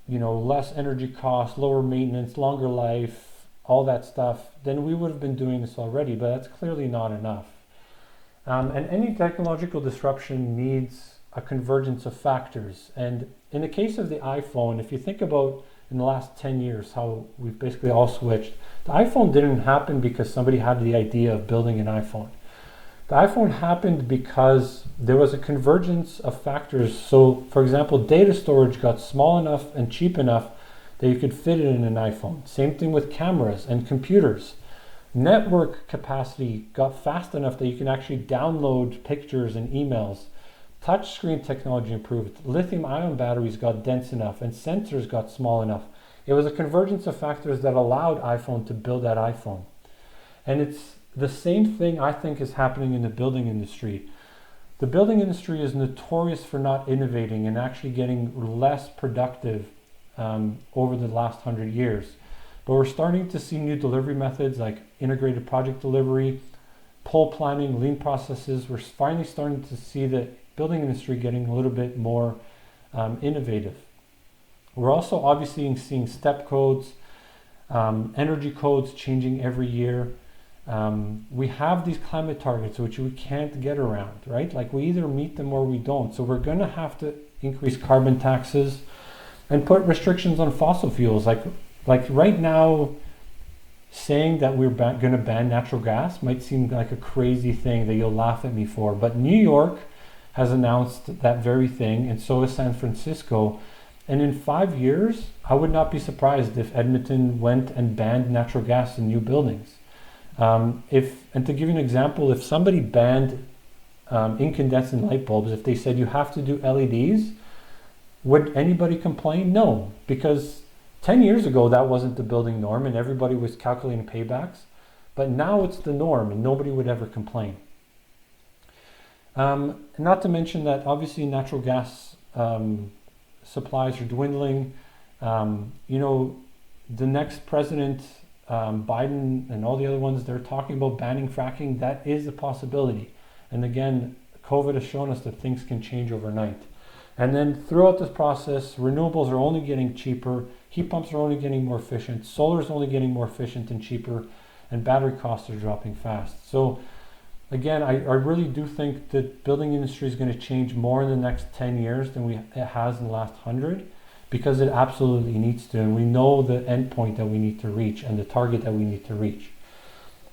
less energy costs, lower maintenance, longer life, all that stuff, then we would have been doing this already, but that's clearly not enough. And any technological disruption needs a convergence of factors. And in the case of the iPhone, if you think about in the last 10 years how we've basically all switched, the iPhone didn't happen because somebody had the idea of building an iPhone. The iPhone happened because there was a convergence of factors. So, for example, data storage got small enough and cheap enough that you could fit it in an iPhone. Same thing with cameras and computers. Network capacity got fast enough that you can actually download pictures and emails. Touchscreen technology improved. Lithium-ion batteries got dense enough, and sensors got small enough. It was a convergence of factors that allowed iPhone to build that iPhone. And it's the same thing I think is happening in the building industry. The building industry is notorious for not innovating and actually getting less productive over the last 100 years. But we're starting to see new delivery methods like integrated project delivery, pull planning, lean processes. We're finally starting to see the building industry getting a little bit more innovative. We're also obviously seeing step codes, energy codes changing every year. We have these climate targets which we can't get around, right? Like we either meet them or we don't. So we're going to have to increase carbon taxes and put restrictions on fossil fuels. Like right now, saying that we're going to ban natural gas might seem like a crazy thing that you'll laugh at me for. But New York has announced that very thing, and so is San Francisco. And in 5 years, I would not be surprised if Edmonton went and banned natural gas in new buildings. And to give you an example, if somebody banned incandescent light bulbs, if they said you have to do LEDs, would anybody complain? No, because 10 years ago that wasn't the building norm and everybody was calculating paybacks, but now it's the norm and nobody would ever complain. Not to mention that obviously natural gas supplies are dwindling. The next president, Biden and all the other ones, they're talking about banning fracking. That is a possibility. And again, COVID has shown us that things can change overnight. And then throughout this process, renewables are only getting cheaper, heat pumps are only getting more efficient, solar is only getting more efficient and cheaper, and battery costs are dropping fast. So again, I really do think that building industry is going to change more in the next 10 years than it has in the last 100, because it absolutely needs to, and we know the end point that we need to reach and the target that we need to reach.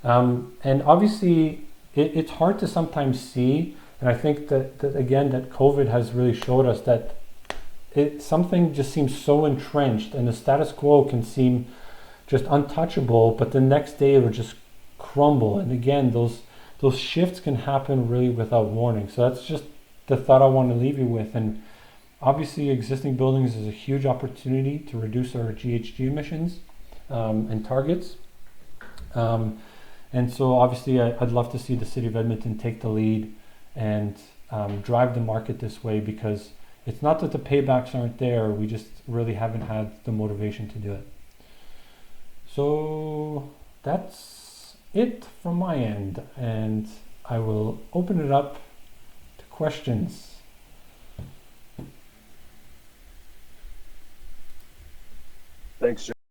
And obviously, it's hard to sometimes see, and I think that COVID has really showed us that something just seems so entrenched, and the status quo can seem just untouchable, but the next day it will just crumble. And again, those shifts can happen really without warning. So that's just the thought I want to leave you with. And obviously, existing buildings is a huge opportunity to reduce our GHG emissions and targets. And so obviously, I'd love to see the City of Edmonton take the lead and drive the market this way, because it's not that the paybacks aren't there, we just really haven't had the motivation to do it. So that's it from my end, and I will open it up to questions.